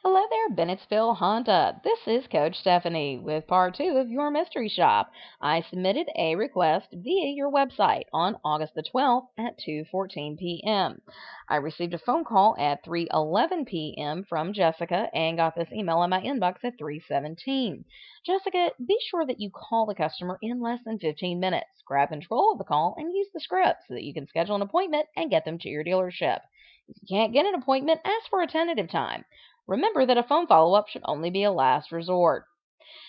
Hello there, Bennettsville Honda. This is Coach Stephanie with part two of your mystery shop. I submitted a request via your website on August the 12th at 2:14 p.m. I received a phone call at 3:11 p.m. from Jessica and got this email in my inbox at 3:17. Jessica, be sure that you call the customer in less than 15 minutes. Grab control of the call and use the script so that you can schedule an appointment and get them to your dealership. If you can't get an appointment, ask for a tentative time. Remember that a phone follow-up should only be a last resort.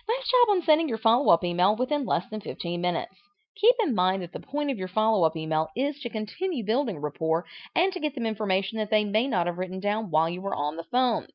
Nice job on sending your follow-up email within less than 15 minutes. Keep in mind that the point of your follow-up email is to continue building rapport and to get them information that they may not have written down while you were on the phone.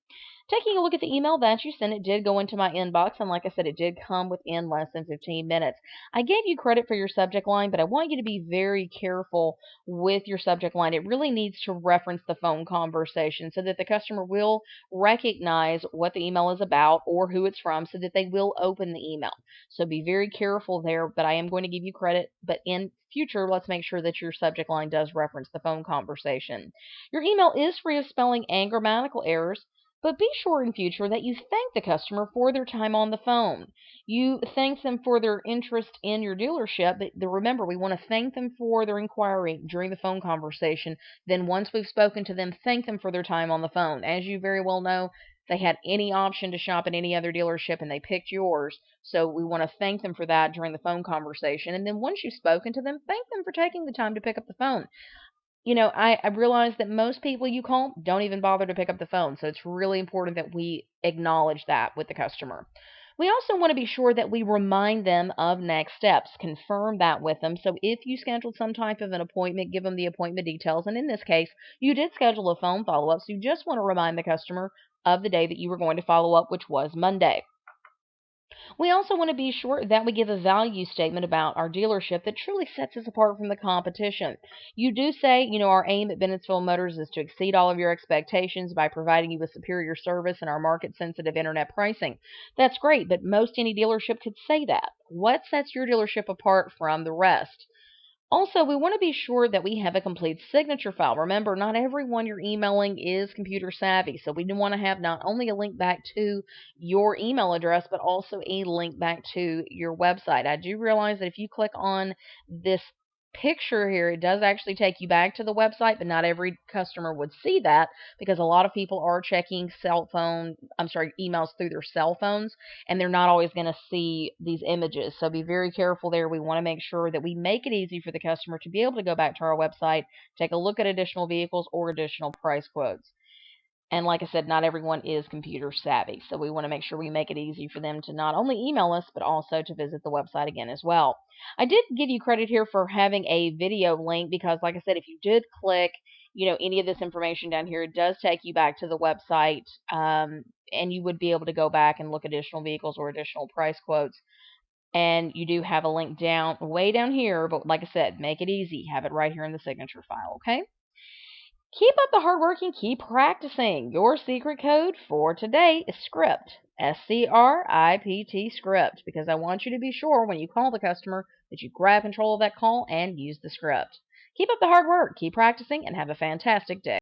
Taking a look at the email that you sent, it did go into my inbox, and like I said, it did come within less than 15 minutes. I gave you credit for your subject line, but I want you to be very careful with your subject line. It really needs to reference the phone conversation so that the customer will recognize what the email is about or who it's from so that they will open the email. So be very careful there, but I am going to give you credit. But in future, let's make sure that your subject line does reference the phone conversation. Your email is free of spelling and grammatical errors, but be sure in future that you thank the customer for their time on the phone. You thank them for their interest in your dealership, but remember, we want to thank them for their inquiry during the phone conversation. Then once we've spoken to them, thank them for their time on the phone. As you very well know, they had any option to shop at any other dealership and they picked yours. So we want to thank them for that during the phone conversation. And then once you've spoken to them, thank them for taking the time to pick up the phone. I realize that most people you call don't even bother to pick up the phone, so it's really important that we acknowledge that with the customer. We also want to be sure that we remind them of next steps, confirm that with them. So if you scheduled some type of an appointment, give them the appointment details. And in this case, you did schedule a phone follow-up, so you just want to remind the customer of the day that you were going to follow up, which was Monday. We also want to be sure that we give a value statement about our dealership that truly sets us apart from the competition. You do say, our aim at Bennettsville Motors is to exceed all of your expectations by providing you with superior service and our market-sensitive internet pricing. That's great, but most any dealership could say that. What sets your dealership apart from the rest? Also, we want to be sure that we have a complete signature file. Remember, not everyone you're emailing is computer savvy, so we want to have not only a link back to your email address, but also a link back to your website. I do realize that if you click on this picture here, it does actually take you back to the website, but not every customer would see that because a lot of people are checking emails through their cell phones, and they're not always going to see these images. So be very careful there. We want to make sure that we make it easy for the customer to be able to go back to our website, take a look at additional vehicles or additional price quotes. And like I said, not everyone is computer savvy, so we want to make sure we make it easy for them to not only email us, but also to visit the website again as well. I did give you credit here for having a video link because, like I said, if you did click, any of this information down here, it does take you back to the website, and you would be able to go back and look at additional vehicles or additional price quotes. And you do have a link way down here, but like I said, make it easy. Have it right here in the signature file, okay? Keep up the hard work and keep practicing. Your secret code for today is script. SCRIPT script, because I want you to be sure when you call the customer that you grab control of that call and use the script. Keep up the hard work, keep practicing, and have a fantastic day.